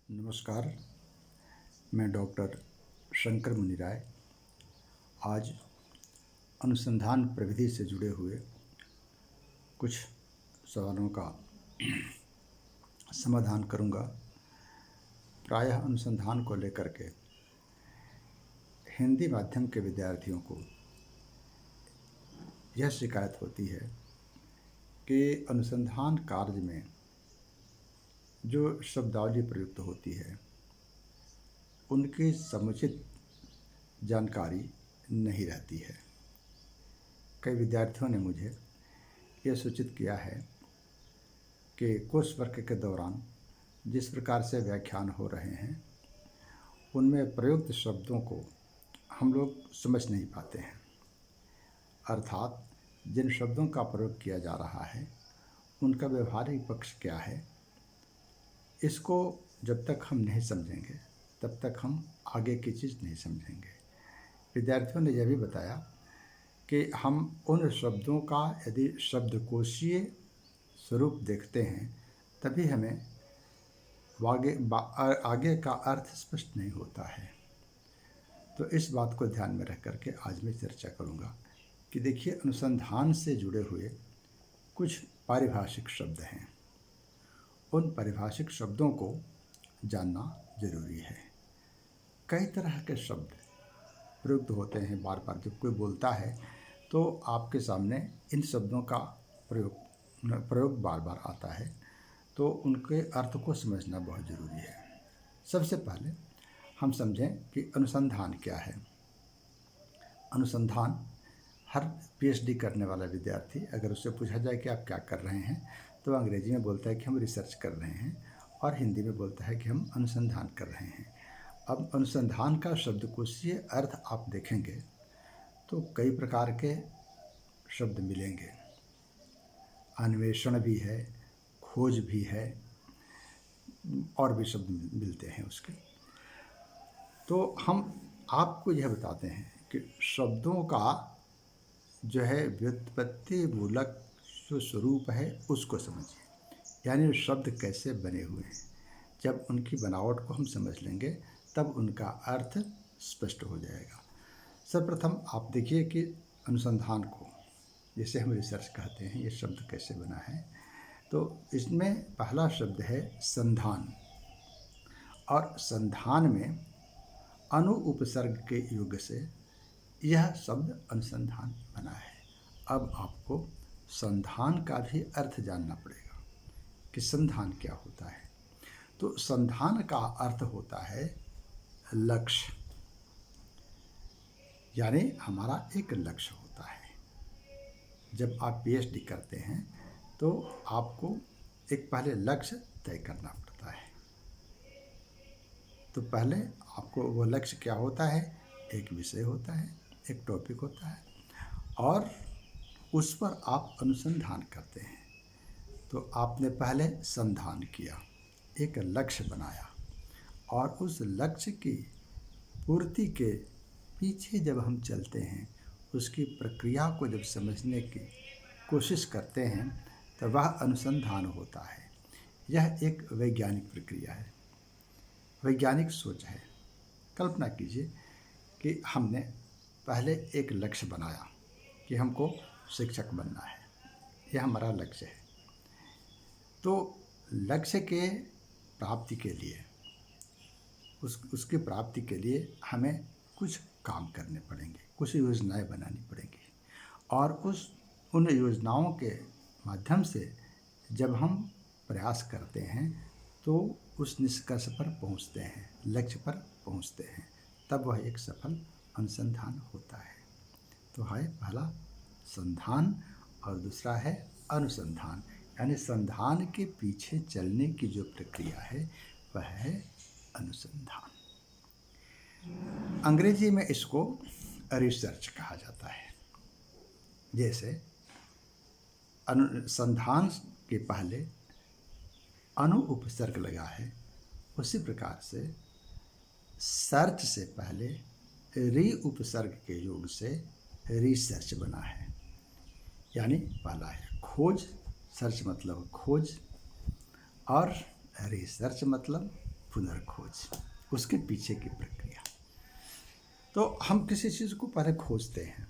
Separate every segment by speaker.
Speaker 1: नमस्कार। मैं डॉक्टर शंकर मुनिराय आज अनुसंधान प्रविधि से जुड़े हुए कुछ सवालों का समाधान करूंगा। प्रायः अनुसंधान को लेकर के हिंदी माध्यम के विद्यार्थियों को यह शिकायत होती है कि अनुसंधान कार्य में जो शब्दावली प्रयुक्त होती है उनकी समुचित जानकारी नहीं रहती है। कई विद्यार्थियों ने मुझे यह सूचित किया है कि कोर्स वर्क के दौरान जिस प्रकार से व्याख्यान हो रहे हैं उनमें प्रयुक्त शब्दों को हम लोग समझ नहीं पाते हैं, अर्थात जिन शब्दों का प्रयोग किया जा रहा है उनका व्यवहारिक पक्ष क्या है, इसको जब तक हम नहीं समझेंगे तब तक हम आगे की चीज़ नहीं समझेंगे। विद्यार्थियों ने यह भी बताया कि हम उन शब्दों का यदि शब्दकोशीय स्वरूप देखते हैं तभी हमें आगे का अर्थ स्पष्ट नहीं होता है। तो इस बात को ध्यान में रख करके आज मैं चर्चा करूँगा कि देखिए, अनुसंधान से जुड़े हुए कुछ पारिभाषिक शब्द हैं। उन पारिभाषिक शब्दों को जानना जरूरी है। कई तरह के शब्द प्रयुक्त होते हैं। बार बार जब कोई बोलता है तो आपके सामने इन शब्दों का प्रयोग बार बार आता है, तो उनके अर्थ को समझना बहुत ज़रूरी है। सबसे पहले हम समझें कि अनुसंधान क्या है। अनुसंधान, हर पीएचडी करने वाला विद्यार्थी अगर उससे पूछा जाए कि आप क्या कर रहे हैं तो अंग्रेजी में बोलता है कि हम रिसर्च कर रहे हैं, और हिंदी में बोलता है कि हम अनुसंधान कर रहे हैं। अब अनुसंधान का शब्दकोशीय अर्थ आप देखेंगे तो कई प्रकार के शब्द मिलेंगे। अन्वेषण भी है, खोज भी है, और भी शब्द मिलते हैं उसके। तो हम आपको यह बताते हैं कि शब्दों का जो है व्युत्पत्ति मूलक जो स्वरूप है उसको समझिए, यानी शब्द कैसे बने हुए हैं। जब उनकी बनावट को हम समझ लेंगे तब उनका अर्थ स्पष्ट हो जाएगा। सर्वप्रथम आप देखिए कि अनुसंधान को, जिसे हम रिसर्च कहते हैं, ये शब्द कैसे बना है। तो इसमें पहला शब्द है संधान, और संधान में अनु उपसर्ग के युग से यह शब्द अनुसंधान बना है। अब आपको संधान का भी अर्थ जानना पड़ेगा कि संधान क्या होता है। तो संधान का अर्थ होता है लक्ष्य, यानी हमारा एक लक्ष्य होता है। जब आप पीएचडी करते हैं तो आपको एक पहले लक्ष्य तय करना पड़ता है। तो पहले आपको वो लक्ष्य क्या होता है, एक विषय होता है, एक टॉपिक होता है, और उस पर आप अनुसंधान करते हैं। तो आपने पहले संधान किया, एक लक्ष्य बनाया, और उस लक्ष्य की पूर्ति के पीछे जब हम चलते हैं, उसकी प्रक्रिया को जब समझने की कोशिश करते हैं तो वह अनुसंधान होता है। यह एक वैज्ञानिक प्रक्रिया है, वैज्ञानिक सोच है। कल्पना कीजिए कि हमने पहले एक लक्ष्य बनाया कि हमको शिक्षक बनना है, यह हमारा लक्ष्य है। तो लक्ष्य के प्राप्ति के लिए, उसकी प्राप्ति के लिए हमें कुछ काम करने पड़ेंगे, कुछ योजनाएं बनानी पड़ेंगी, और उन योजनाओं के माध्यम से जब हम प्रयास करते हैं तो उस निष्कर्ष पर पहुंचते हैं, लक्ष्य पर पहुंचते हैं, तब वह एक सफल अनुसंधान होता है। तो है पहला संधान, और दूसरा है अनुसंधान, यानी संधान के पीछे चलने की जो प्रक्रिया है वह है अनुसंधान। अंग्रेजी में इसको रिसर्च कहा जाता है। जैसे अनुसंधान के पहले अनु उपसर्ग लगा है, उसी प्रकार से सर्च से पहले री उपसर्ग के योग से रिसर्च बना है। यानी पहला है खोज, सर्च मतलब खोज, और रिसर्च मतलब पुनर्खोज, उसके पीछे की प्रक्रिया। तो हम किसी चीज़ को पहले खोजते हैं,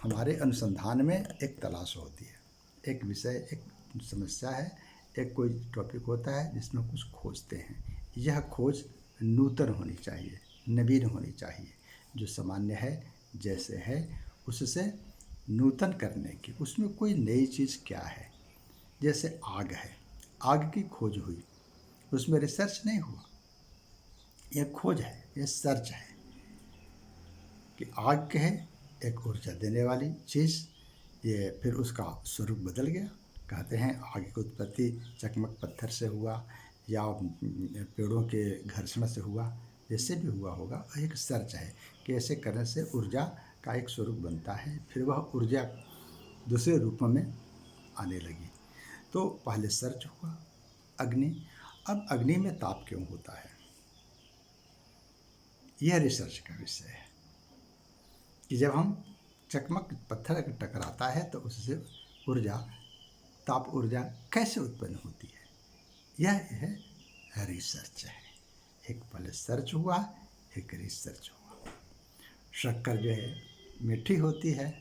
Speaker 1: हमारे अनुसंधान में एक तलाश होती है, एक विषय, एक समस्या है, एक कोई टॉपिक होता है जिसमें कुछ खोजते हैं। यह खोज नूतन होनी चाहिए, नवीन होनी चाहिए, जो सामान्य है जैसे है उससे नूतन करने की, उसमें कोई नई चीज़ क्या है। जैसे आग है, आग की खोज हुई, उसमें रिसर्च नहीं हुआ, यह खोज है, यह सर्च है कि आग है एक ऊर्जा देने वाली चीज़, ये फिर उसका स्वरूप बदल गया। कहते हैं आग की उत्पत्ति चकमक पत्थर से हुआ या पेड़ों के घर्षण से हुआ, जैसे भी हुआ होगा, एक सर्च है कि ऐसे करने से ऊर्जा का एक स्वरूप बनता है, फिर वह ऊर्जा दूसरे रूप में आने लगी। तो पहले सर्च हुआ अग्नि। अब अग्नि में ताप क्यों होता है, यह रिसर्च का विषय है कि जब हम चकमक पत्थर टकराता है तो उससे ऊर्जा, ताप ऊर्जा कैसे उत्पन्न होती है, यह है रिसर्च है। एक पहले सर्च हुआ, एक रिसर्च हुआ। शक्कर जो है मीठी होती है,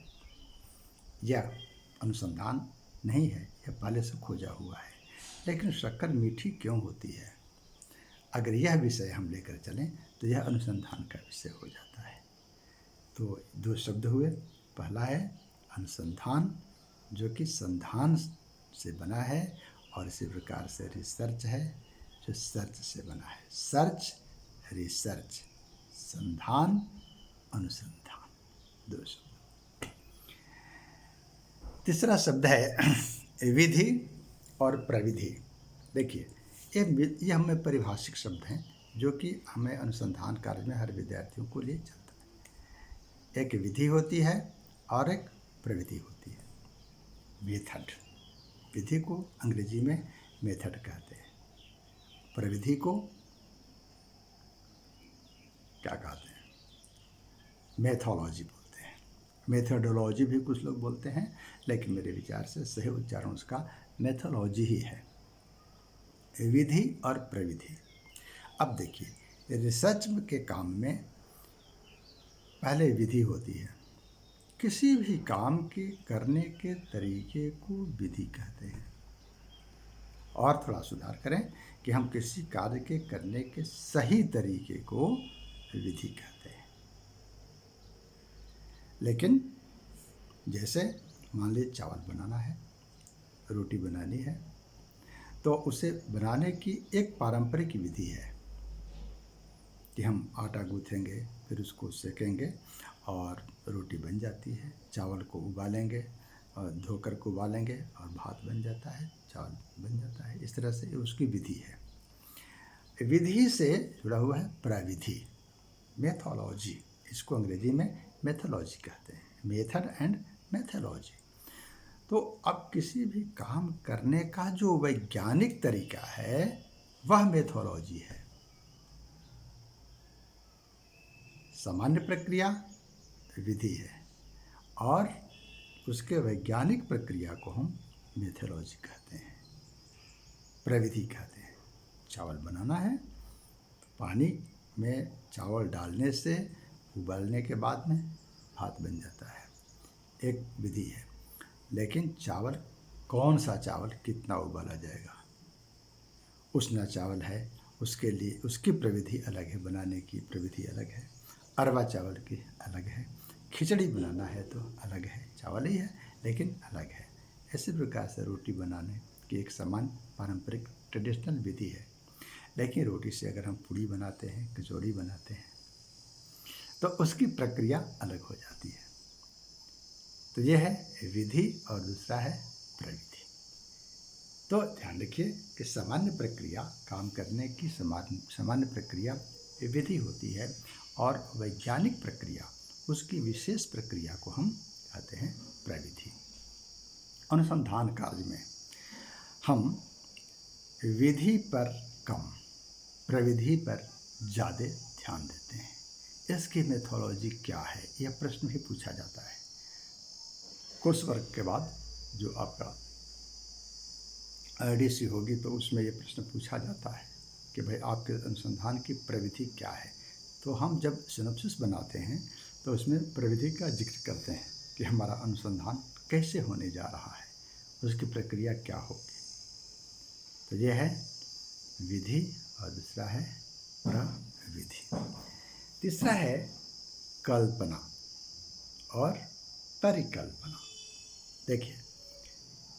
Speaker 1: यह अनुसंधान नहीं है, यह पहले से खोजा हुआ है। लेकिन शक्कर मीठी क्यों होती है, अगर यह विषय हम लेकर चलें तो यह अनुसंधान का विषय हो जाता है। तो दो शब्द हुए, पहला है अनुसंधान जो कि संधान से बना है, और इसी प्रकार से रिसर्च है जो सर्च से बना है। सर्च, रिसर्च, संधान, अनुसंधान, दो शब्द। तीसरा शब्द है विधि और प्रविधि। देखिए ये हमें पारिभाषिक शब्द हैं जो कि हमें अनुसंधान कार्य में हर विद्यार्थियों को लिए चलता है। एक विधि होती है और एक प्रविधि होती है, मेथड। विधि को अंग्रेजी में मेथड कहते हैं, प्रविधि को क्या कहते हैं, मेथोलॉजी बोलते हैं। मेथोडोलॉजी भी कुछ लोग बोलते हैं, लेकिन मेरे विचार से सही उच्चारण उसका मेथोलॉजी ही है, विधि और प्रविधि। अब देखिए रिसर्च के काम में पहले विधि होती है, किसी भी काम के करने के तरीके को विधि कहते हैं। और थोड़ा सुधार करें कि हम किसी कार्य के करने के सही तरीके को विधि कहते हैं। लेकिन जैसे मान लीजिए चावल बनाना है, रोटी बनानी है, तो उसे बनाने की एक पारंपरिक विधि है कि हम आटा गूँथेंगे, फिर उसको सेकेंगे और रोटी बन जाती है। चावल को उबालेंगे और धोकर को उबालेंगे और भात बन जाता है, चावल बन जाता है। इस तरह से उसकी विधि है। विधि से जुड़ा हुआ है प्रविधि, मेथोलॉजी। इसको अंग्रेजी में मेथोलॉजी कहते हैं, मेथड एंड मेथोलॉजी। तो अब किसी भी काम करने का जो वैज्ञानिक तरीका है वह मेथोलॉजी है। सामान्य प्रक्रिया विधि है और उसके वैज्ञानिक प्रक्रिया को हम मेथोलॉजी कहते हैं, प्रविधि कहते हैं। चावल बनाना है तो पानी में चावल डालने से उबालने के बाद में भात बन जाता है, एक विधि है। लेकिन चावल, कौन सा चावल कितना उबाला जाएगा, उसना चावल है, उसके लिए उसकी प्रविधि अलग है, बनाने की प्रविधि अलग है। अरवा चावल की अलग है, खिचड़ी बनाना है तो अलग है, चावल ही है लेकिन अलग है। इसी प्रकार से रोटी बनाने की एक समान पारंपरिक ट्रेडिशनल विधि है। लेकिन रोटी से अगर हम पूड़ी बनाते हैं, कचौड़ी बनाते हैं, तो उसकी प्रक्रिया अलग हो जाती है। तो यह है विधि और दूसरा है प्रविधि। तो ध्यान रखिए कि सामान्य प्रक्रिया, काम करने की सामान्य प्रक्रिया विधि होती है, और वैज्ञानिक प्रक्रिया, उसकी विशेष प्रक्रिया को हम कहते हैं प्रविधि। अनुसंधान कार्य में हम विधि पर कम, प्रविधि पर ज़्यादा ध्यान देते हैं। इसकी मेथोलॉजी क्या है, यह प्रश्न भी पूछा जाता है। कोर्स वर्क के बाद जो आपका IDC होगी तो उसमें ये प्रश्न पूछा जाता है कि भाई आपके अनुसंधान की प्रविधि क्या है। तो हम जब सिनॉप्सिस बनाते हैं तो उसमें प्रविधि का जिक्र करते हैं कि हमारा अनुसंधान कैसे होने जा रहा है, उसकी प्रक्रिया क्या होगी। तो ये है विधि और दूसरा है प्रविधि। तीसरा है कल्पना और परिकल्पना। देखिए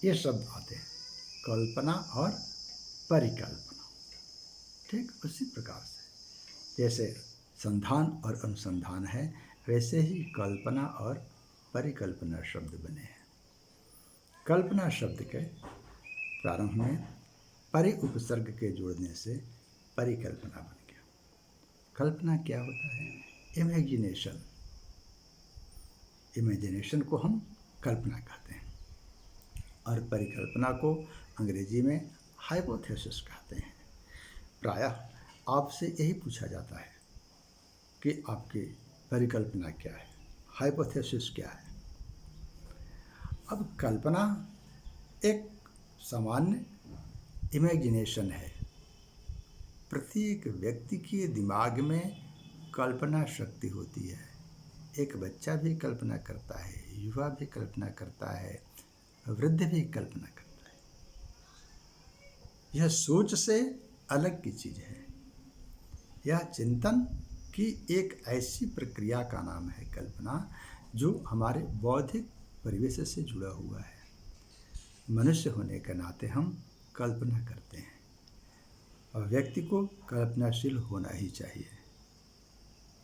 Speaker 1: ये शब्द आते हैं, कल्पना और परिकल्पना। ठीक उसी प्रकार से जैसे संधान और अनुसंधान है, वैसे ही कल्पना और परिकल्पना शब्द बने हैं। कल्पना शब्द के प्रारंभ में परि उपसर्ग के जोड़ने से परिकल्पना बन गया। कल्पना क्या होता है? इमेजिनेशन। इमेजिनेशन को हम कल्पना कहते हैं और परिकल्पना को अंग्रेजी में हाइपोथेसिस कहते हैं। प्रायः आपसे यही पूछा जाता है कि आपकी परिकल्पना क्या है, हाइपोथेसिस क्या है। अब कल्पना एक सामान्य इमेजिनेशन है। प्रत्येक व्यक्ति के दिमाग में कल्पना शक्ति होती है। एक बच्चा भी कल्पना करता है, युवा भी कल्पना करता है, वृद्ध भी कल्पना करता है। यह सोच से अलग की चीज़ है। यह चिंतन की एक ऐसी प्रक्रिया का नाम है कल्पना, जो हमारे बौद्धिक परिवेश से जुड़ा हुआ है। मनुष्य होने के नाते हम कल्पना करते हैं और व्यक्ति को कल्पनाशील होना ही चाहिए।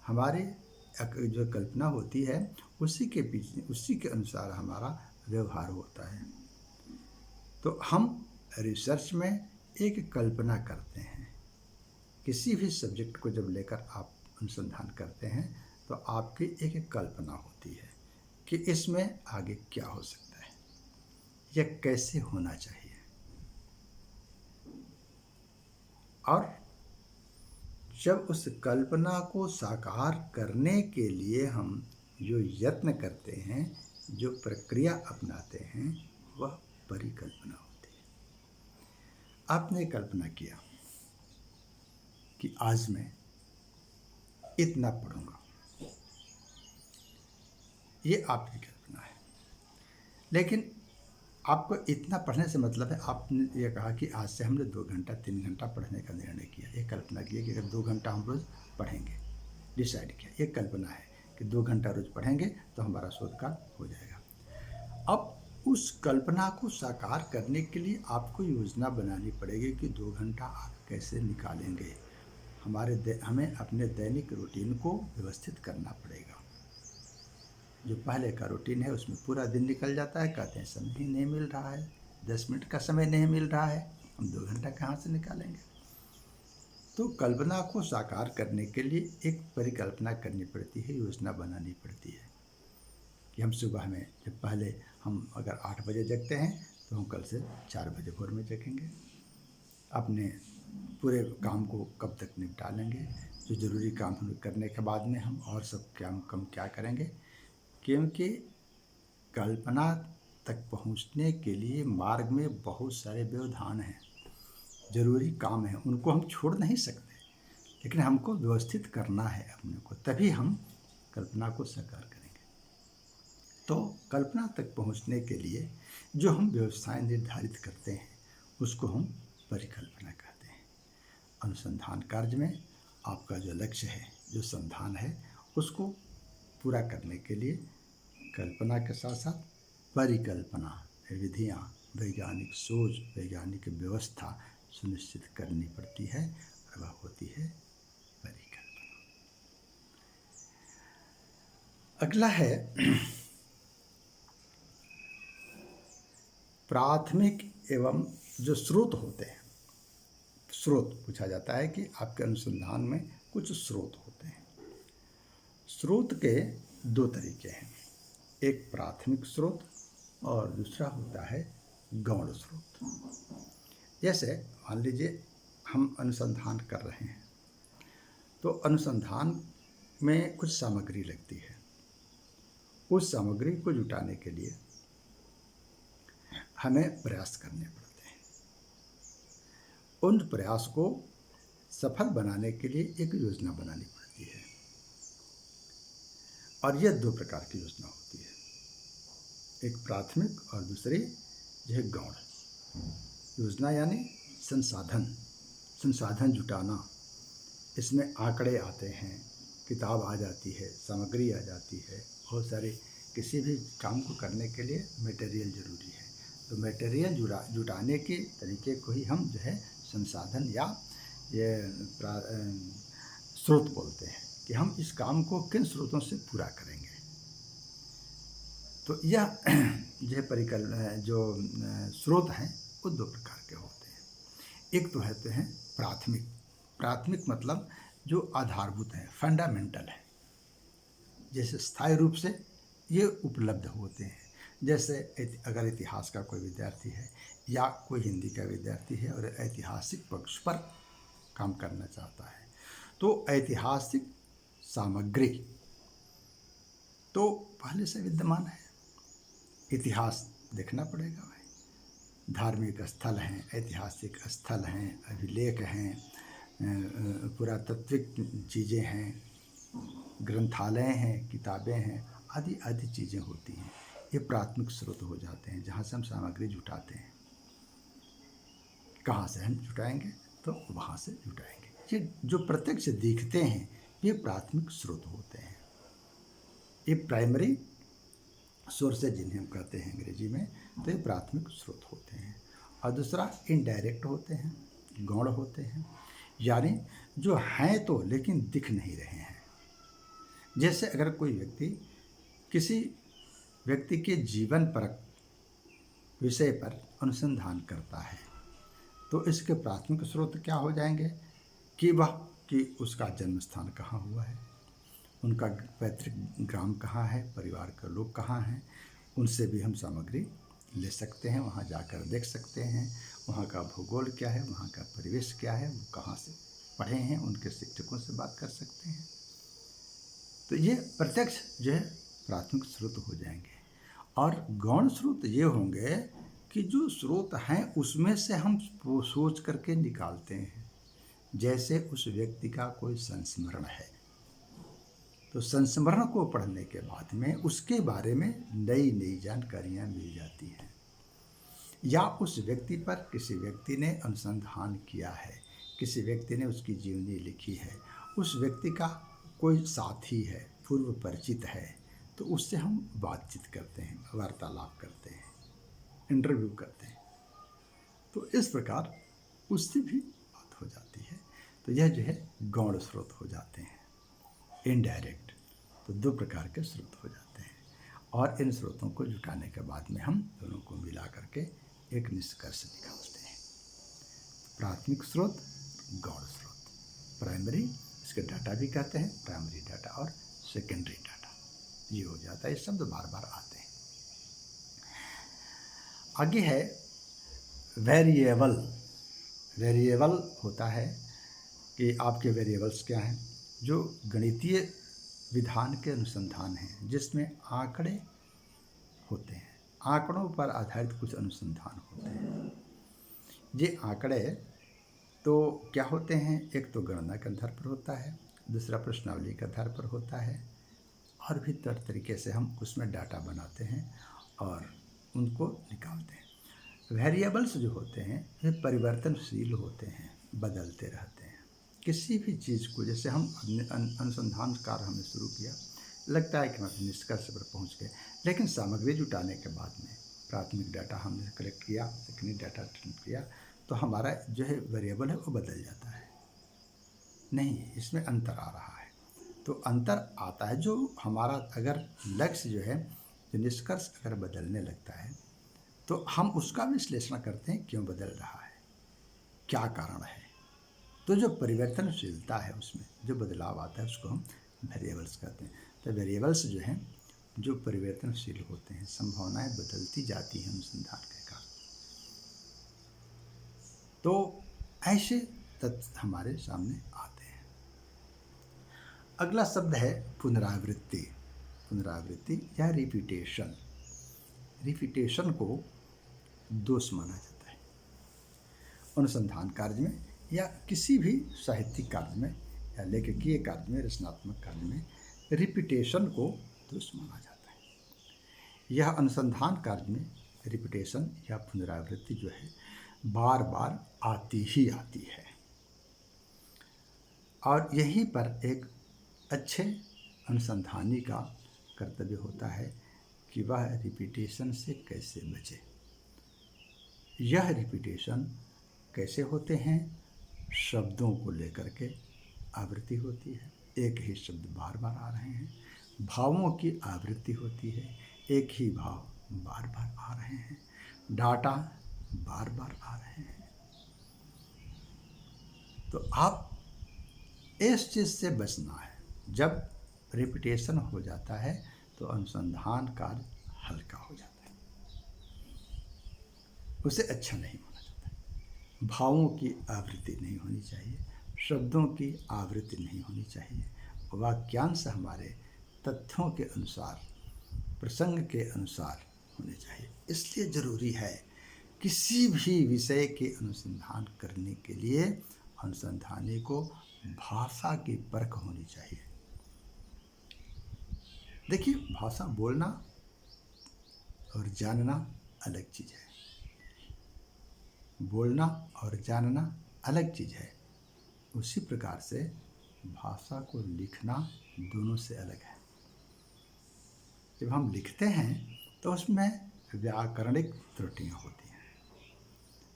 Speaker 1: हमारे जो कल्पना होती है उसी के पीछे, उसी के अनुसार हमारा व्यवहार होता है। तो हम रिसर्च में एक कल्पना करते हैं। किसी भी सब्जेक्ट को जब लेकर आप अनुसंधान करते हैं तो आपकी एक कल्पना होती है कि इसमें आगे क्या हो सकता है, यह कैसे होना चाहिए। और जब उस कल्पना को साकार करने के लिए हम जो यत्न करते हैं, जो प्रक्रिया अपनाते हैं, वह परिकल्पना होती है। आपने कल्पना किया कि आज मैं इतना पढ़ूंगा, ये आपकी कल्पना है। लेकिन आपको इतना पढ़ने से मतलब है, आपने ये कहा कि आज से हमने 2 घंटा 3 घंटा पढ़ने का निर्णय किया। ये कल्पना की कि अगर 2 घंटा हम रोज़ पढ़ेंगे, डिसाइड किया। ये कल्पना है कि 2 घंटा रोज़ पढ़ेंगे तो हमारा शोध कार्य हो जाएगा। अब उस कल्पना को साकार करने के लिए आपको योजना बनानी पड़ेगी कि 2 घंटा आप कैसे निकालेंगे। हमें अपने दैनिक रूटीन को व्यवस्थित करना पड़ेगा। जो पहले का रूटीन है उसमें पूरा दिन निकल जाता है, कहते हैं समय ही नहीं मिल रहा है, 10 मिनट का समय नहीं मिल रहा है, हम 2 घंटा कहाँ से निकालेंगे। तो कल्पना को साकार करने के लिए एक परिकल्पना करनी पड़ती है, योजना बनानी पड़ती है कि हम सुबह में जब पहले हम अगर 8 बजे जगते हैं तो हम कल से 4 बजे भोर में जगेंगे। अपने पूरे काम को कब तक निपटा लेंगे, जो ज़रूरी काम करने के बाद में हम और सब क्या करेंगे। क्योंकि कल्पना तक पहुंचने के लिए मार्ग में बहुत सारे व्यवधान हैं, ज़रूरी काम हैं, उनको हम छोड़ नहीं सकते, लेकिन हमको व्यवस्थित करना है अपने को, तभी हम कल्पना को साकार करेंगे। तो कल्पना तक पहुंचने के लिए जो हम व्यवस्थाएं निर्धारित करते हैं उसको हम परिकल्पना कहते हैं। अनुसंधान कार्य में आपका जो लक्ष्य है, जो संधान है, उसको पूरा करने के लिए कल्पना के साथ साथ परिकल्पना, विधियाँ, वैज्ञानिक सोच, वैज्ञानिक व्यवस्था सुनिश्चित करनी पड़ती है और वह होती है परिकल्पना। अगला है प्राथमिक एवं जो स्रोत होते हैं। स्रोत पूछा जाता है कि आपके अनुसंधान में कुछ स्रोत होते हैं। स्रोत के 2 तरीके हैं, एक प्राथमिक स्रोत और दूसरा होता है गौण स्रोत। जैसे मान लीजिए हम अनुसंधान कर रहे हैं तो अनुसंधान में कुछ सामग्री लगती है। उस सामग्री को जुटाने के लिए हमें प्रयास करने पड़ते हैं। उन प्रयास को सफल बनाने के लिए एक योजना बनानी पड़ती है। और यह दो प्रकार की योजना होती है, एक प्राथमिक और दूसरी जो है गौण योजना, यानी संसाधन जुटाना। इसमें आंकड़े आते हैं, किताब आ जाती है, सामग्री आ जाती है, बहुत सारे किसी भी काम को करने के लिए मटेरियल ज़रूरी है। तो मटेरियल जुटाने के तरीके को ही हम जो है संसाधन या ये स्रोत बोलते हैं, कि हम इस काम को किन स्रोतों से पूरा करेंगे। तो यह जो स्रोत हैं वो दो प्रकार के होते हैं। एक तो होते हैं प्राथमिक मतलब जो आधारभूत हैं, फंडामेंटल है, जैसे स्थायी रूप से ये उपलब्ध होते हैं। जैसे अगर इतिहास का कोई विद्यार्थी है या कोई हिंदी का विद्यार्थी है और ऐतिहासिक पक्ष पर काम करना चाहता है, तो ऐतिहासिक सामग्री तो पहले से विद्यमान है, इतिहास देखना पड़ेगा भाई। धार्मिक स्थल हैं, ऐतिहासिक स्थल हैं, अभिलेख हैं, पुरातात्विक चीज़ें हैं, ग्रंथालय हैं, किताबें हैं, आदि चीज़ें होती हैं। ये प्राथमिक स्रोत हो जाते हैं जहाँ से हम सामग्री जुटाते हैं। कहाँ से हम जुटाएंगे? तो वहाँ से जुटाएंगे। ये जो प्रत्यक्ष दिखते हैं ये प्राथमिक स्रोत होते हैं, ये प्राइमरी सोर्सेज जिन्हें हम कहते हैं अंग्रेजी में, तो ये प्राथमिक स्रोत होते हैं। और दूसरा इनडायरेक्ट होते हैं, गौण होते हैं, यानी जो हैं तो लेकिन दिख नहीं रहे हैं। जैसे अगर कोई व्यक्ति किसी व्यक्ति के जीवन परक विषय पर अनुसंधान करता है, तो इसके प्राथमिक स्रोत क्या हो जाएंगे कि उसका जन्म स्थान कहाँ हुआ है, उनका पैतृक ग्राम कहाँ है, परिवार के लोग कहाँ हैं, उनसे भी हम सामग्री ले सकते हैं, वहाँ जाकर देख सकते हैं, वहाँ का भूगोल क्या है, वहाँ का परिवेश क्या है, वो कहाँ से पढ़े हैं, उनके शिक्षकों से बात कर सकते हैं। तो ये प्रत्यक्ष जो है प्राथमिक स्रोत हो जाएंगे। और गौण स्रोत ये होंगे कि जो स्रोत हैं उसमें से हम सोच करके निकालते हैं। जैसे उस व्यक्ति का कोई संस्मरण है, तो संस्मरण को पढ़ने के बाद में उसके बारे में नई जानकारियाँ मिल जाती हैं। या उस व्यक्ति पर किसी व्यक्ति ने अनुसंधान किया है, किसी व्यक्ति ने उसकी जीवनी लिखी है, उस व्यक्ति का कोई साथी है, पूर्व परिचित है, तो उससे हम बातचीत करते हैं, वार्तालाप करते हैं, इंटरव्यू करते हैं। तो इस प्रकार उससे भी बात हो जाती है। तो यह जो है गौण स्रोत हो जाते हैं, इनडायरेक्ट। तो दो प्रकार के स्रोत हो जाते हैं। और इन स्रोतों को जुटाने के बाद में हम दोनों को मिला करके एक निष्कर्ष निकालते हैं। प्राथमिक स्रोत, गौण स्रोत। प्राइमरी, इसके डाटा भी कहते हैं, प्राइमरी डाटा और सेकेंडरी डाटा, ये हो जाता है। ये शब्द बार बार आते हैं। आगे है वेरिएबल। वेरिएबल होता है कि आपके वेरिएबल्स क्या हैं, जो गणितीय विधान के अनुसंधान हैं, जिसमें आंकड़े होते हैं, आंकड़ों पर आधारित कुछ अनुसंधान होते हैं। ये आंकड़े तो क्या होते हैं, एक तो गणना के आधार पर होता है, दूसरा प्रश्नावली के आधार पर होता है, और भी तरह तरीके से हम उसमें डाटा बनाते हैं और उनको निकालते हैं। वेरिएबल्स जो होते हैं ये परिवर्तनशील होते हैं, बदलते रहते हैं। किसी भी चीज़ को, जैसे हम अनुसंधान कार्य हमने शुरू किया, लगता है कि हम निष्कर्ष पर पहुंच गए, लेकिन सामग्री जुटाने के बाद में प्राथमिक डाटा हमने कलेक्ट किया, सेकेंडरी डाटा कलेक्ट किया, तो हमारा जो है वेरिएबल है वो बदल जाता है। नहीं, इसमें अंतर आ रहा है। तो अंतर आता है जो हमारा, अगर लक्ष्य जो है, जो निष्कर्ष अगर बदलने लगता है, तो हम उसका विश्लेषण करते हैं, क्यों बदल रहा है, क्या कारण है। तो जो परिवर्तनशीलता है, उसमें जो बदलाव आता है, उसको हम वेरिएबल्स कहते हैं। तो वेरिएबल्स जो हैं, जो परिवर्तनशील होते हैं, संभावनाएं बदलती जाती हैं अनुसंधान के कारण। तो ऐसे तथ्य हमारे सामने आते हैं। अगला शब्द है पुनरावृत्ति। पुनरावृत्ति या रिपीटेशन। रिपीटेशन को दोष माना जाता है अनुसंधान कार्य में, या किसी भी साहित्यिक कार्य में या लेखकीय कार्य में, रचनात्मक कार्य में रिपीटेशन को दोष माना जाता है। यह अनुसंधान कार्य में रिपीटेशन या पुनरावृत्ति जो है बार बार आती ही आती है, और यहीं पर एक अच्छे अनुसंधानी का कर्तव्य होता है कि वह रिपीटेशन से कैसे बचे। यह रिपीटेशन कैसे होते हैं? शब्दों को लेकर के आवृत्ति होती है, एक ही शब्द बार बार आ रहे हैं। भावों की आवृत्ति होती है, एक ही भाव बार बार आ रहे हैं। डाटा बार बार आ रहे हैं। तो आप इस चीज़ से बचना है। जब रिपीटेशन हो जाता है तो अनुसंधान कार्य हल्का हो जाता है, उसे अच्छा नहीं माना जाता है। भावों की आवृत्ति नहीं होनी चाहिए, शब्दों की आवृत्ति नहीं होनी चाहिए। वाक्यांश हमारे तथ्यों के अनुसार, प्रसंग के अनुसार होने चाहिए। इसलिए ज़रूरी है किसी भी विषय के अनुसंधान करने के लिए अनुसंधानी को भाषा की परख होनी चाहिए। देखिए, भाषा बोलना और जानना अलग चीज़ है। बोलना और जानना अलग चीज़ है। उसी प्रकार से भाषा को लिखना दोनों से अलग है। जब हम लिखते हैं तो उसमें व्याकरणिक त्रुटियाँ होती हैं।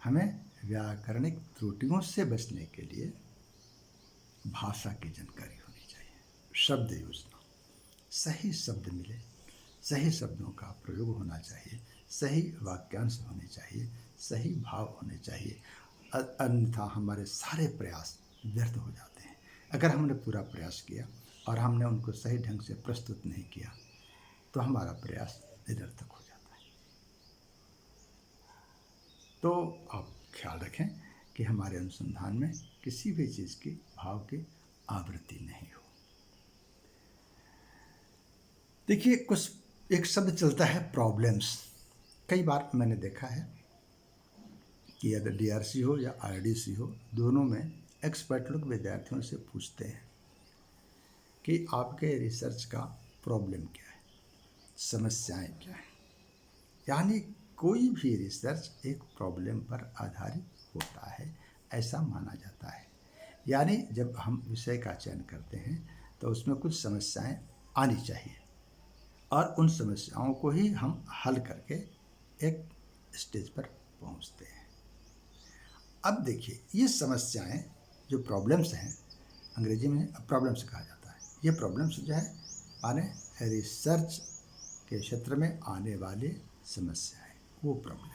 Speaker 1: हमें व्याकरणिक त्रुटियों से बचने के लिए भाषा की जानकारी होनी चाहिए। शब्द योजना, सही शब्द मिले, सही शब्दों का प्रयोग होना चाहिए, सही वाक्यांश होने चाहिए, सही भाव होने चाहिए। अन्यथा हमारे सारे प्रयास व्यर्थ हो जाते हैं। अगर हमने पूरा प्रयास किया और हमने उनको सही ढंग से प्रस्तुत नहीं किया तो हमारा प्रयास निरर्थक हो जाता है। तो आप ख्याल रखें कि हमारे अनुसंधान में किसी भी चीज़ की भाव की आवृत्ति नहीं हो। देखिए, कुछ एक शब्द चलता है प्रॉब्लम्स। कई बार मैंने देखा है कि अगर डीआरसी हो या आईडीसी हो, दोनों में एक्सपर्ट लोग विद्यार्थियों से पूछते हैं कि आपके रिसर्च का प्रॉब्लम क्या है, समस्याएं क्या हैं। यानी कोई भी रिसर्च एक प्रॉब्लम पर आधारित होता है, ऐसा माना जाता है। यानी जब हम विषय का चयन करते हैं तो उसमें कुछ समस्याएं आनी चाहिए और उन समस्याओं को ही हम हल करके एक स्टेज पर पहुंचते हैं। अब देखिए, ये समस्याएं जो प्रॉब्लम्स हैं, अंग्रेजी में प्रॉब्लम्स कहा जाता है। ये प्रॉब्लम्स जो है माने रिसर्च के क्षेत्र में आने वाली समस्याएं, वो प्रॉब्लम।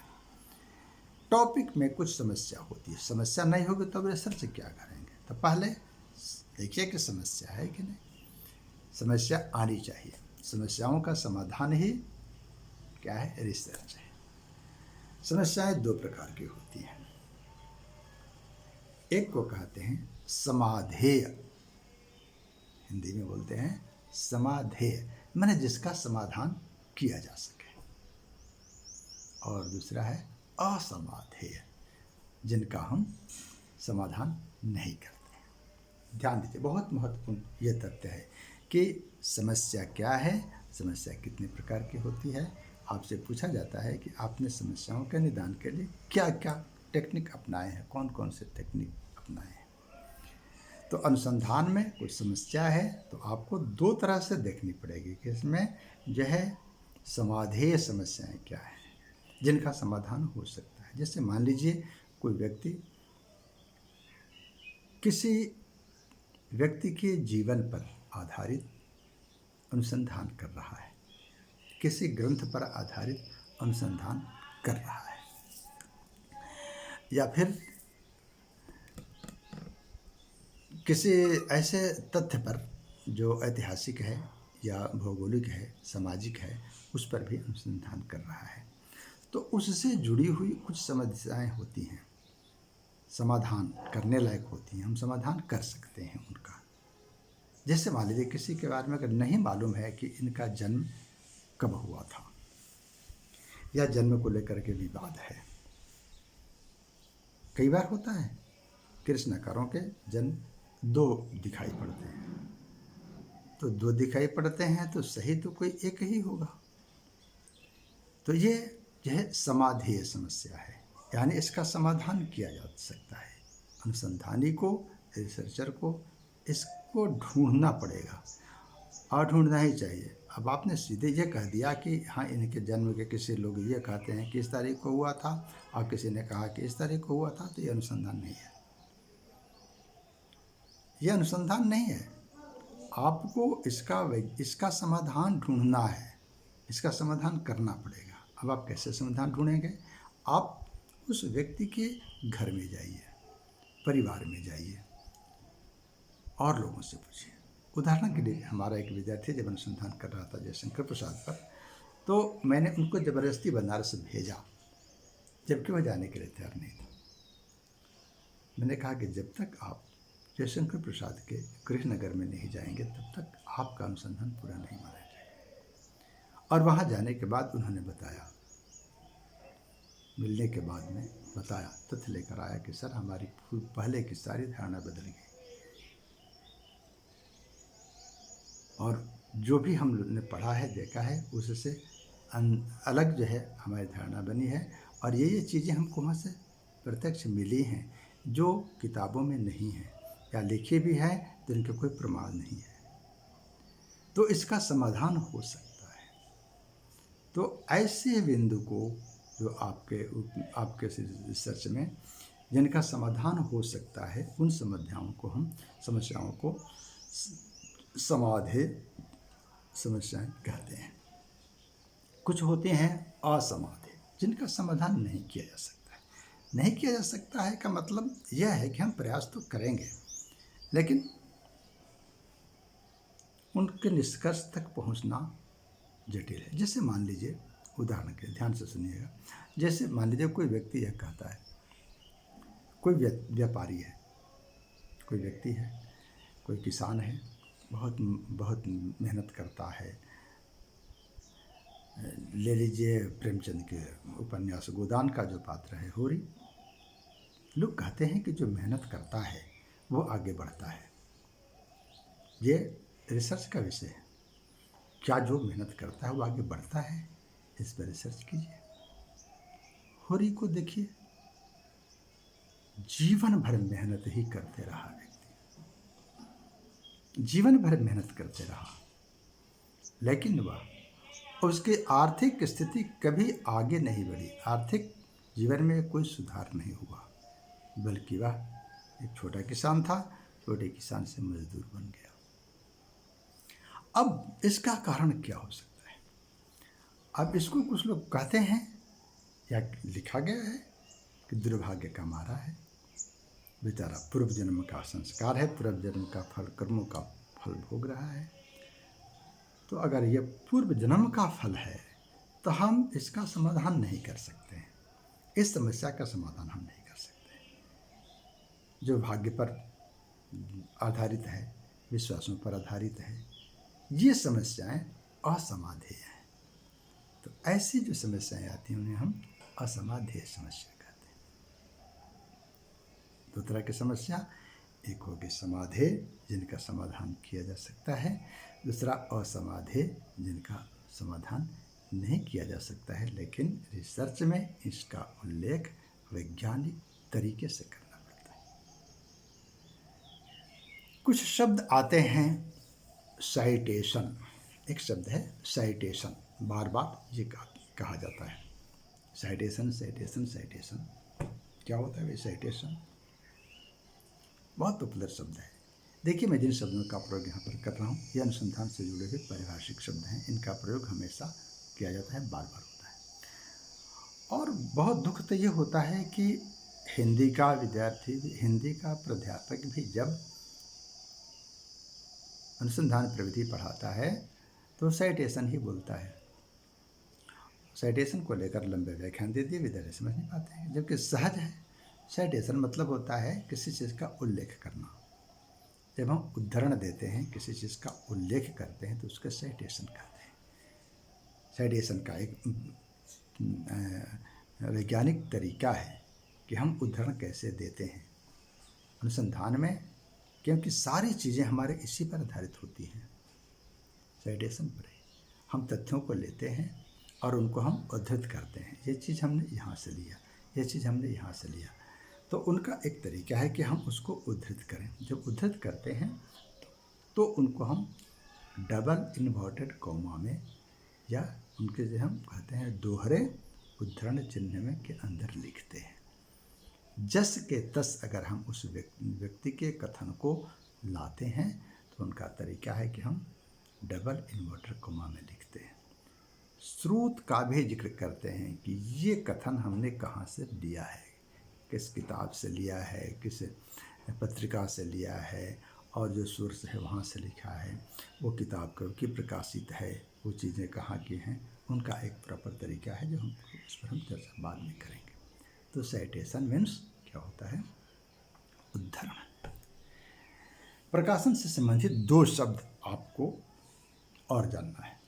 Speaker 1: टॉपिक में कुछ समस्या होती है, समस्या नहीं होगी तो अब रिसर्च क्या करेंगे। तो पहले देखिए कि समस्या है कि नहीं। समस्या आनी चाहिए। समस्याओं का समाधान ही क्या है, रिसर्च है। समस्याएं दो प्रकार की होती हैं। एक को कहते हैं समाधेय, हिंदी में बोलते हैं समाधेय, माने जिसका समाधान किया जा सके। और दूसरा है असमाधेय, जिनका हम समाधान नहीं करते। ध्यान दीजिए, बहुत महत्वपूर्ण ये तथ्य है कि समस्या क्या है, समस्या कितने प्रकार की होती है। आपसे पूछा जाता है कि आपने समस्याओं के निदान के लिए क्या क्या टेक्निक अपनाए हैं, कौन कौन से टेक्निक अपनाए हैं। तो अनुसंधान में कोई समस्या है तो आपको दो तरह से देखनी पड़ेगी कि इसमें जो है समाधेय समस्याएं क्या हैं, जिनका समाधान हो सकता है। जैसे मान लीजिए कोई व्यक्ति किसी व्यक्ति के जीवन पर आधारित अनुसंधान कर रहा है, किसी ग्रंथ पर आधारित अनुसंधान कर रहा है, या फिर किसी ऐसे तथ्य पर जो ऐतिहासिक है या भौगोलिक है, सामाजिक है, उस पर भी अनुसंधान कर रहा है। तो उससे जुड़ी हुई कुछ समस्याएं होती हैं, समाधान करने लायक होती हैं, हम समाधान कर सकते हैं उनका। जैसे मान लीजिए किसी के बारे में अगर नहीं मालूम है कि इनका जन्म कब हुआ था या जन्म को लेकर के विवाद है। कई बार होता है कृष्णकारों के जन्म दो दिखाई पड़ते हैं। तो दो दिखाई पड़ते हैं तो सही तो कोई एक ही होगा। तो ये यह समाधेय समस्या है, यानी इसका समाधान किया जा सकता है। अनुसंधानी को, रिसर्चर को इसको ढूंढना पड़ेगा और ढूंढना ही चाहिए। अब आपने सीधे ये कह दिया कि हाँ इनके जन्म के किसी लोग ये कहते हैं कि इस तारीख को हुआ था और किसी ने कहा कि इस तारीख को हुआ था, तो ये अनुसंधान नहीं है, ये अनुसंधान नहीं है। आपको इसका समाधान ढूंढना है, इसका समाधान करना पड़ेगा। अब आप कैसे समाधान ढूंढेंगे? आप उस व्यक्ति के घर में जाइए, परिवार में जाइए और लोगों से पूछिए। उदाहरण के लिए हमारा एक विद्यार्थी जब अनुसंधान कर रहा था जयशंकर प्रसाद पर, तो मैंने उनको ज़बरदस्ती बनारस भेजा, जबकि वह जाने के लिए तैयार नहीं था। मैंने कहा कि जब तक आप जयशंकर प्रसाद के गृहनगर में नहीं जाएंगे तब तक आपका अनुसंधान पूरा नहीं माना जाएगा। और वहाँ जाने के बाद उन्होंने बताया, मिलने के बाद में बताया, तथ्य लेकर आया कि सर हमारी पहले की सारी धारणा बदल गई और जो भी हम लोगों ने पढ़ा है, देखा है, उससे अलग जो है हमारी धारणा बनी है। और ये चीज़ें हमको वहाँ से प्रत्यक्ष मिली हैं जो किताबों में नहीं है, या लिखी भी है तो इनके कोई प्रमाण नहीं है। तो इसका समाधान हो सकता है। तो ऐसे बिंदु को जो आपके रिसर्च में जिनका समाधान हो सकता है, उन समस्याओं को समाधेय समस्याएं कहते हैं। कुछ होते हैं असमाधेय, जिनका समाधान नहीं किया जा सकता है। नहीं किया जा सकता है का मतलब यह है कि हम प्रयास तो करेंगे, लेकिन उनके निष्कर्ष तक पहुंचना जटिल है। जैसे मान लीजिए, उदाहरण के ध्यान से सुनिएगा, जैसे मान लीजिए कोई व्यक्ति यह कहता है, कोई व्यापारी है, कोई व्यक्ति है, कोई किसान है, बहुत मेहनत करता है। ले लीजिए प्रेमचंद के उपन्यास गोदान का जो पात्र है होरी, लोग कहते हैं कि जो मेहनत करता है वो आगे बढ़ता है। ये रिसर्च का विषय है, क्या जो मेहनत करता है वो आगे बढ़ता है? इस पर रिसर्च कीजिए। होरी को देखिए, जीवन भर मेहनत ही करते रहा व्यक्ति, जीवन भर मेहनत करते रहा, लेकिन वह उसकी आर्थिक स्थिति कभी आगे नहीं बढ़ी। आर्थिक जीवन में कोई सुधार नहीं हुआ, बल्कि वह एक छोटा किसान था, छोटे किसान से मजदूर बन गया। अब इसका कारण क्या हो सकता है? अब इसको कुछ लोग कहते हैं या लिखा गया है कि दुर्भाग्य का मारा है, बेचारा पूर्व जन्म का संस्कार है, पूर्व जन्म का फल, कर्मों का फल भोग रहा है। तो अगर यह पूर्व जन्म का फल है तो हम इसका समाधान नहीं कर सकते हैं, इस समस्या का समाधान हम नहीं कर सकते। जो भाग्य पर आधारित है, विश्वासों पर आधारित है, ये समस्याएं असमाधेय हैं। तो ऐसी जो समस्याएं आती हैं उन्हें हम असमाधेय समस्या कहते हैं। दो तरह की समस्या, एक होगी समाधेय जिनका समाधान किया जा सकता है, दूसरा असमाधेय जिनका समाधान नहीं किया जा सकता है, लेकिन रिसर्च में इसका उल्लेख वैज्ञानिक तरीके से करना पड़ता है। कुछ शब्द आते हैं, साइटेशन, एक शब्द है साइटेशन, बार बार ये कहा जाता है, साइटेशन साइटेशन साइटेशन। क्या होता है भाई साइटेशन? बहुत पॉपुलर शब्द है। देखिए, मैं जिन शब्दों का प्रयोग यहाँ पर कर रहा हूँ ये अनुसंधान से जुड़े हुए पारिभाषिक शब्द हैं। इनका प्रयोग हमेशा किया जाता है, बार बार होता है। और बहुत दुख तो ये होता है कि हिंदी का विद्यार्थी, हिंदी का प्राध्यापक भी जब अनुसंधान प्रविधि पढ़ाता है तो साइटेशन ही बोलता है। साइटेशन को लेकर लंबे व्याख्यान दे दिए, विद्यार्थी समझ नहीं पाते हैं, जबकि सहज है। साइटेशन मतलब होता है किसी चीज़ का उल्लेख करना। जब हम उद्धरण देते हैं, किसी चीज़ का उल्लेख करते हैं, तो उसका साइटेशन कहते हैं। साइटेशन का एक वैज्ञानिक तरीका है कि हम उद्धरण कैसे देते हैं। अनुसंधान में, क्योंकि सारी चीज़ें हमारे इसी पर आधारित होती हैं, साइटेशन पर ही। हम तथ्यों को लेते हैं और उनको हम उद्धृत करते हैं, ये चीज़ हमने यहाँ से लिया, ये चीज़ हमने यहाँ से लिया। तो उनका एक तरीका है कि हम उसको उद्धृत करें। जब उद्धृत करते हैं तो उनको हम डबल इन्वर्टेड कॉमा में या उनके जो हम कहते हैं दोहरे उद्धरण चिन्ह में के अंदर लिखते हैं। जस के तस अगर हम उस व्यक्ति के कथन को लाते हैं तो उनका तरीका है कि हम डबल इन्वर्टेड कॉमा में लिखते हैं। स्रोत का भी जिक्र करते हैं कि ये कथन हमने कहाँ से लिया है, किस किताब से लिया है, किस पत्रिका से लिया है, और जो सोर्स है वहाँ से लिखा है, वो किताब कब की प्रकाशित है, वो चीज़ें कहाँ की हैं, उनका एक प्रॉपर तरीका है जो हम उस पर हम चर्चा बाद में करेंगे। तो साइटेशन मीन्स क्या होता है? उद्धरण। प्रकाशन से संबंधित दो शब्द आपको और जानना है।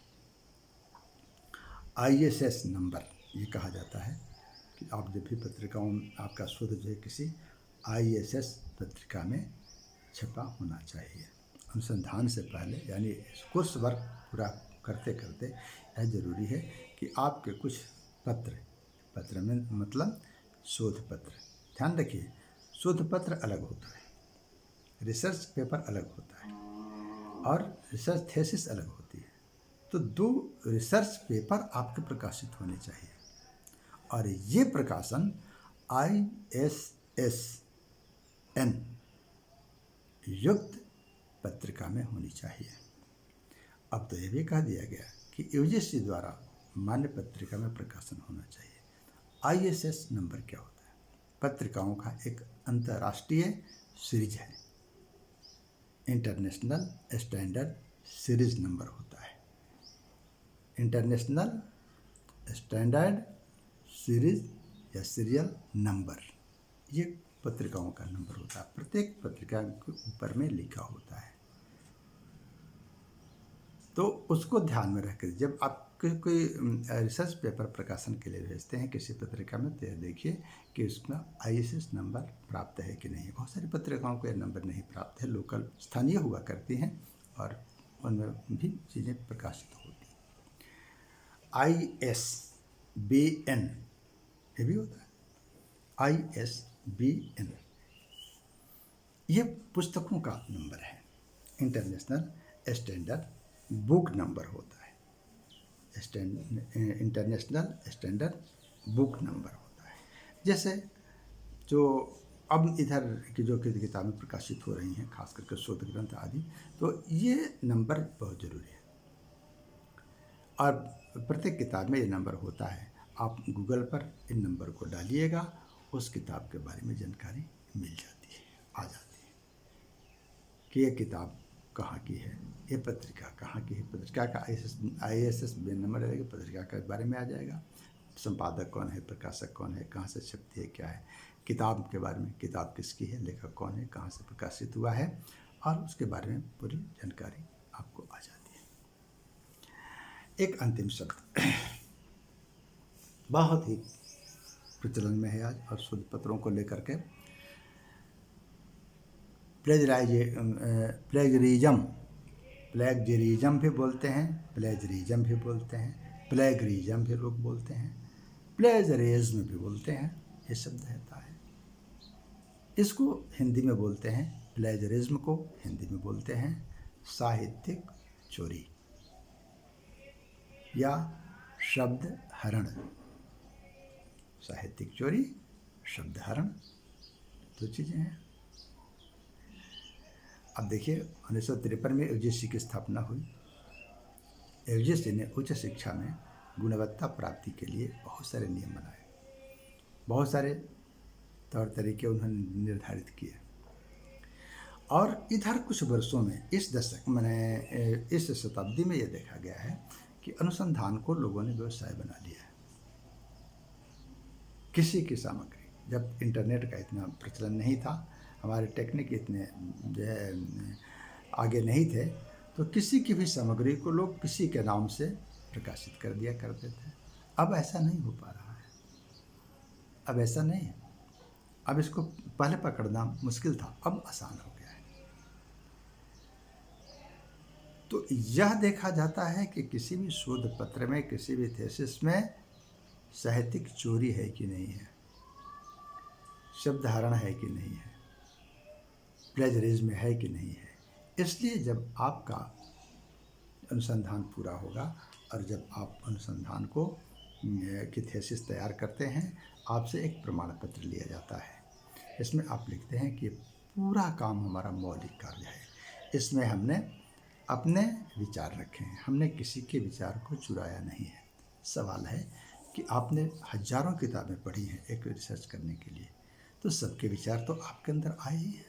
Speaker 1: ISS नंबर, ये कहा जाता है कि आप जब भी पत्रिकाओं आपका शोध जो है किसी ISS पत्रिका में छपा होना चाहिए। अनुसंधान से पहले यानी कोर्स वर्क पूरा करते करते यह जरूरी है कि आपके कुछ पत्र में मतलब शोध पत्र, ध्यान रखिए शोध पत्र अलग होता है, रिसर्च पेपर अलग होता है और रिसर्च थीसिस अलग होती है। तो दो रिसर्च पेपर आपके प्रकाशित होने चाहिए और ये प्रकाशन ISSN युक्त पत्रिका में होनी चाहिए। अब तो यह भी कह दिया गया कि UGC द्वारा मान्य पत्रिका में प्रकाशन होना चाहिए। ISS नंबर क्या होता है? पत्रिकाओं का एक अंतर्राष्ट्रीय सीरीज है, इंटरनेशनल स्टैंडर्ड सीरीज नंबर होता है। इंटरनेशनल स्टैंडर्ड सीरीज या सीरियल नंबर, ये पत्रिकाओं का नंबर होता है, प्रत्येक पत्रिका के ऊपर में लिखा होता है। तो उसको ध्यान में रखकर जब आप कोई रिसर्च पेपर प्रकाशन के लिए भेजते हैं किसी पत्रिका में, तो देखिए कि उसमें ISS नंबर प्राप्त है कि नहीं। बहुत सारी पत्रिकाओं को यह नंबर नहीं प्राप्त है, लोकल स्थानीय हुआ करती हैं और उनमें भी चीज़ें प्रकाशित होती हैं। ISBN ये भी होता है, ISBN ये पुस्तकों का नंबर है। इंटरनेशनल स्टैंडर्ड बुक नंबर होता है, इंटरनेशनल स्टैंडर्ड बुक नंबर होता है। जैसे जो अब इधर की जो किताबें प्रकाशित हो रही हैं, खास करके शोध ग्रंथ आदि, तो ये नंबर बहुत ज़रूरी है और प्रत्येक किताब में ये नंबर होता है। आप गूगल पर इन नंबर को डालिएगा, उस किताब के बारे में जानकारी मिल जाती है, आ जाती है कि ये किताब कहाँ की है, ये पत्रिका कहाँ की है, पत्रिका का ISSN नंबर रहेगा, पत्रिका के बारे में आ जाएगा, संपादक कौन है, प्रकाशक कौन है, कहाँ से छपती है, क्या है, किताब के बारे में, किताब किसकी है, लेखक कौन है, कहाँ से प्रकाशित हुआ है, और उसके बारे में पूरी जानकारी आपको आ जाती है। एक अंतिम शब्द बहुत ही प्रचलन में है आज और शोध पत्रों को लेकर के, प्लेजरिज्म भी बोलते हैं, प्लेजरिज्म भी बोलते हैं, प्लेगरिज्म भी लोग बोलते हैं, प्लेजरिज्म भी बोलते हैं, ये शब्द रहता है। इसको हिंदी में बोलते हैं, प्लेजरिज्म को हिंदी में बोलते हैं साहित्यिक चोरी या शब्द हरण। साहित्यिक चोरी, शब्द हरण, दो चीज़ें हैं। अब देखिए 1953 में UGC की स्थापना हुई। UGC ने उच्च शिक्षा में गुणवत्ता प्राप्ति के लिए बहुत सारे नियम बनाए, बहुत सारे तौर तरीके उन्होंने निर्धारित किए और इधर कुछ वर्षों में इस शताब्दी में ये देखा गया है कि अनुसंधान को लोगों ने व्यवसाय बना लिया है। किसी की सामग्री, जब इंटरनेट का इतना प्रचलन नहीं था, हमारे टेक्निक इतने जो है आगे नहीं थे, तो किसी की भी सामग्री को लोग किसी के नाम से प्रकाशित कर दिया करते थे। अब ऐसा नहीं हो पा रहा है, अब ऐसा नहीं है। अब इसको पहले पकड़ना मुश्किल था, अब आसान हो गया है। तो यह देखा जाता है कि किसी भी शोध पत्र में, किसी भी थीसिस में साहित्यिक चोरी है कि नहीं है, शब्द हरण है कि नहीं है, प्लेजरिज्म है कि नहीं है। इसलिए जब आपका अनुसंधान पूरा होगा और जब आप अनुसंधान को की थीसिस तैयार करते हैं, आपसे एक प्रमाण पत्र लिया जाता है। इसमें आप लिखते हैं कि पूरा काम हमारा मौलिक कार्य है, इसमें हमने अपने विचार रखे हैं, हमने किसी के विचार को चुराया नहीं है। सवाल है कि आपने हजारों किताबें पढ़ी हैं एक रिसर्च करने के लिए, तो सबके विचार तो आपके अंदर आए ही हैं।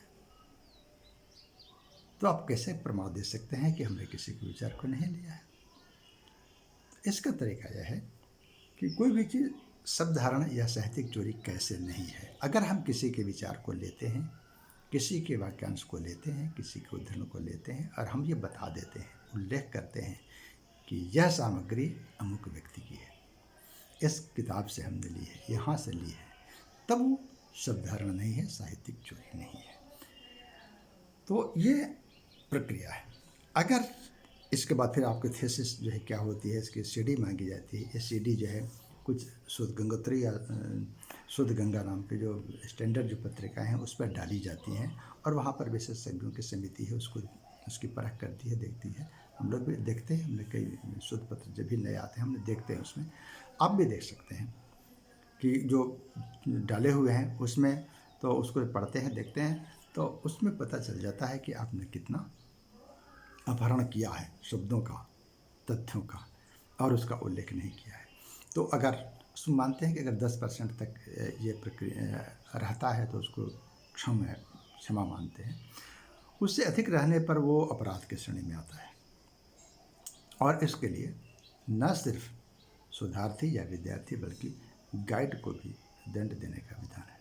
Speaker 1: तो आप कैसे प्रमाण दे सकते हैं कि हमने किसी के विचार को नहीं लिया है? इसका तरीका यह है कि कोई भी चीज़ शब्द धारण या साहित्यिक चोरी कैसे नहीं है। अगर हम किसी के विचार को लेते हैं, किसी के वाक्यांश को लेते हैं, किसी के उद्धरण को लेते हैं और हम ये बता देते हैं, उल्लेख करते हैं कि यह सामग्री अमुक व्यक्ति की है, इस किताब से हमने ली है, यहाँ से ली है, तब वो शब्द धारण नहीं है, साहित्यिक चोरी नहीं है। तो ये प्रक्रिया है। अगर इसके बाद फिर आपकी थीसिस जो है क्या होती है, इसकी सीडी मांगी जाती है। ये सीडी जो है कुछ शुद्ध गंगोत्री या शुद्ध गंगा नाम के जो स्टैंडर्ड जो पत्रिकाएं हैं उस पर डाली जाती हैं और वहाँ पर विशेषज्ञों की समिति है उसको उसकी परख करती है, देखती है। हम लोग भी देखते हैं, हमने कई शुद्ध पत्र जब भी नए आते हैं हमने देखते हैं, उसमें आप भी देख सकते हैं कि जो डाले हुए हैं उसमें, तो उसको पढ़ते हैं, देखते हैं, तो उसमें पता चल जाता है कि आपने कितना अपहरण किया है शब्दों का, तथ्यों का, और उसका उल्लेख नहीं किया है। तो अगर उसमें मानते हैं कि अगर 10% तक ये प्रक्रिया रहता है तो उसको क्षमा मानते हैं। उससे अधिक रहने पर वो अपराध की श्रेणी में आता है और इसके लिए न सिर्फ शोधार्थी या विद्यार्थी बल्कि गाइड को भी दंड देने का विधान है,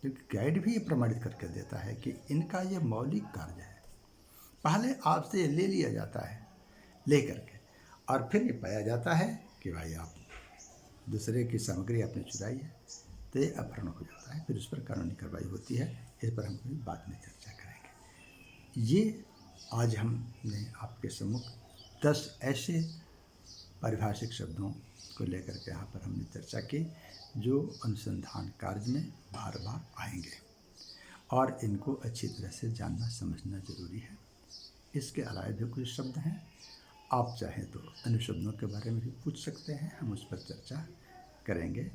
Speaker 1: क्योंकि गाइड भी ये प्रमाणित करके देता है कि इनका ये मौलिक कार्य है। पहले आपसे ये ले लिया जाता है, ले करके, और फिर ये पाया जाता है कि भाई आप दूसरे की सामग्री आपने चुराई है, तो ये अपहरण हो जाता है। फिर उस पर कानूनी कार्रवाई होती है। इस पर हम कभी बाद में चर्चा करेंगे। ये आज हमने आपके सम्मुख 10 ऐसे पारिभाषिक शब्दों को लेकर के यहाँ पर हमने चर्चा की जो अनुसंधान कार्य में बार बार आएंगे और इनको अच्छी तरह से जानना समझना जरूरी है। इसके अलावा भी कुछ शब्द हैं, आप चाहें तो अन्य शब्दों के बारे में भी पूछ सकते हैं, हम उस पर चर्चा करेंगे।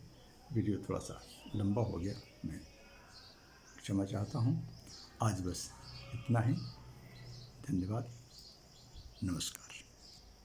Speaker 1: वीडियो थोड़ा सा लंबा हो गया, मैं क्षमा चाहता हूँ। आज बस इतना ही। धन्यवाद, नमस्कार।